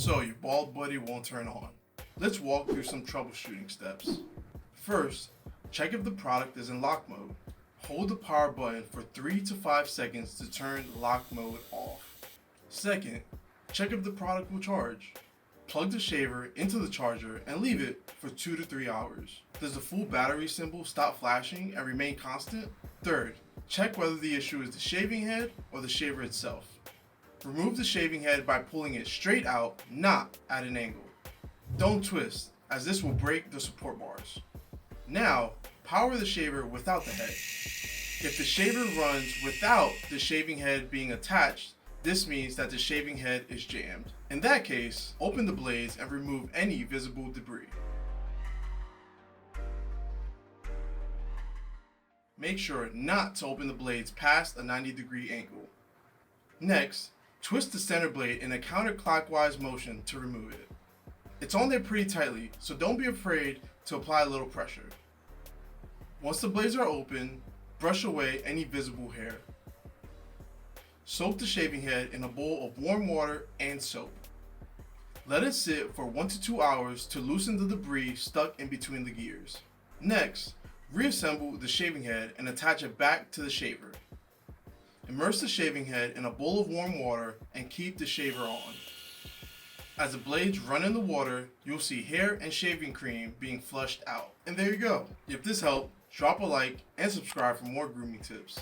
So your bald buddy won't turn on. Let's walk through some troubleshooting steps. First, check if the product is in lock mode. Hold the power button for 3 to 5 seconds to turn lock mode off. Second, check if the product will charge. Plug the shaver into the charger and leave it for 2 to 3 hours. Does the full battery symbol stop flashing and remain constant? Third, check whether the issue is the shaving head or the shaver itself. Remove the shaving head by pulling it straight out, not at an angle. Don't twist, as this will break the support bars. Now, power the shaver without the head. If the shaver runs without the shaving head being attached, this means that the shaving head is jammed. In that case, open the blades and remove any visible debris. Make sure not to open the blades past a 90-degree angle. Next, twist the center blade in a counterclockwise motion to remove it. It's on there pretty tightly, so don't be afraid to apply a little pressure. Once the blades are open, brush away any visible hair. Soak the shaving head in a bowl of warm water and soap. Let it sit for 1 to 2 hours to loosen the debris stuck in between the gears. Next, reassemble the shaving head and attach it back to the shaver. Immerse the shaving head in a bowl of warm water and keep the shaver on. As the blades run in the water, you'll see hair and shaving cream being flushed out. And there you go. If this helped, drop a like and subscribe for more grooming tips.